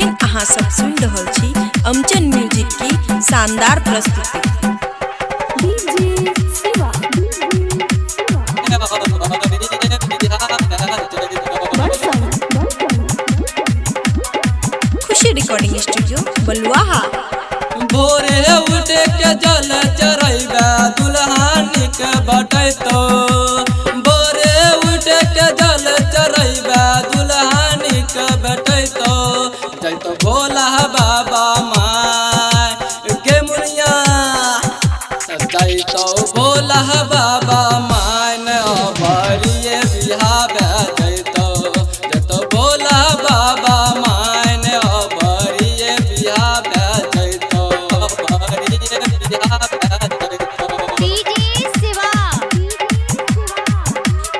अखन अहाँ सब सुन रहल छी अमचन म्यूजिक की शानदार प्रस्तुति। खुशी रिकॉर्डिंग स्टूडियो बलुआहा। भोरे उठे के जल चढ़ैबा दुल्हानी के बटैतो, भोरे उठे के जल चढ़ैबा दुल्हानी के बटैतो, जैतो भोला बाबा माय गे मुनिया, जैतो भोला बाबा माय न बरिए बिहावे जैतो, जैतो भोला बाबा माय न बरिए बिहावे जैतो, बरिए बिहावे जैतो।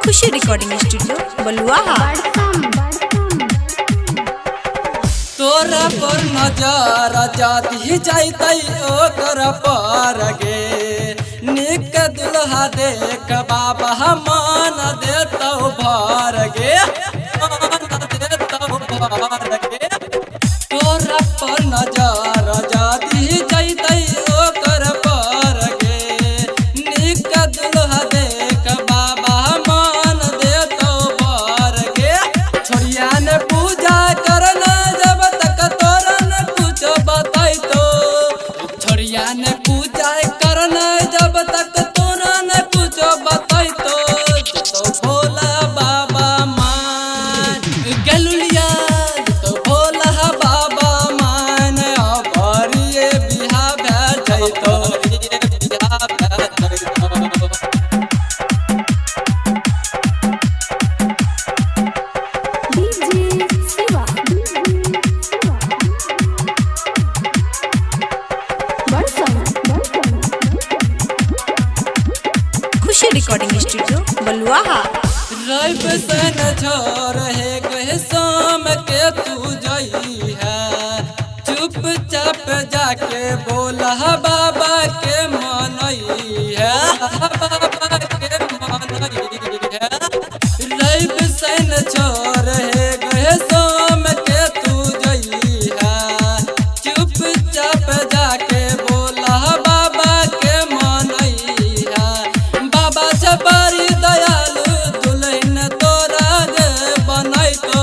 खुशी रिकॉर्डिंग स्टूडियो बलुआहा। तोरा पर नजर जाती जाइतै ओकर पर गे, निक दुल्हा देख बाबा मान देतौ भर गे, मान देतौ भर गे। तोरा पर नजर जाती जाइतै ओकर पर गे, निक दुल्हा देख बाबा मान देतौ भर गे। छोड़िया ने पूजा करना ने पूजा करना जब तक तोरा ने कुछ बतैतो, तो भोला बाबा मान गलुलिया, तो भोला बाबा मान बरिए बिहावे जैतो, बरिए बिहावे जैतो। खुशी रिकॉर्डिंग स्टूडियो बलुआहा। रैब से न छोड़ है कहे शाम के तू जई है, चुपचाप जाके बोला बाबा के मनई है, बाबा के मनई है। रैब से न छोड़ है कहे शाम के तू जई है, चुपचाप जाके बोला बाबा के मनई है। बाबा बड़ी दयालु दुल्हन तोरा गे बनैतो,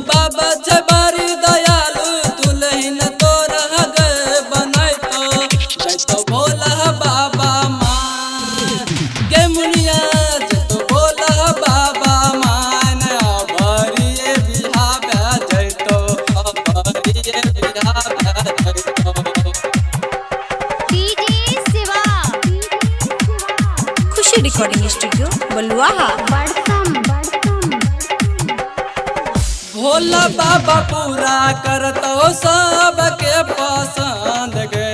बाबा बड़ी दयालु दुल्हन तोरा गे बनैतो, जैतो भोला बाबा मान गे मुनिया, जैतो भोला बाबा मान बरिए बिहावे जैतो, बरिए बिहावे जैतो। खुशी रिकॉर्डिंग स्टूडियो बलुआहा। भोला बाबा पूरा करतो सबके पसंद गे,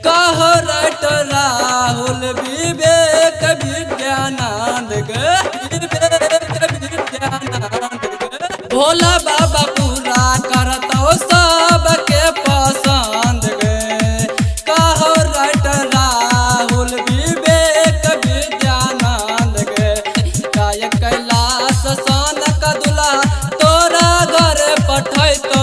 कहो रट राहुल विवेक विज्ञानंद गे, विवेक विज्ञानंद गे। भोला बाबा पूरा करतो सबके पसंद गे, कहो रट राहुल विवेक विज्ञानंद गे। गायक कैलाश सोनक दुल्हा तोरा घर पठैतो,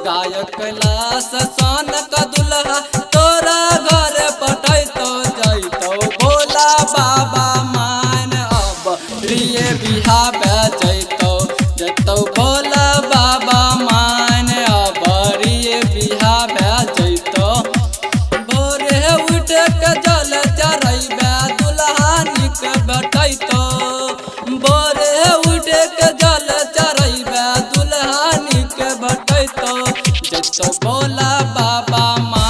गायक कैलाश सोनक दुल्हा तोरा घर पठैतो, जैतो भोला बाबा मान बरिए बिहावे जैतो, जैतो भोला बाबा मान बरिए बिहावे जैतो। भोरे उठ के जल चढ़ैबा दुल्हानी के बटैतो, भोरे उठ के जल चढ़ैबा दुल्हानी के बटैतो, जैतो भोला बाबा मान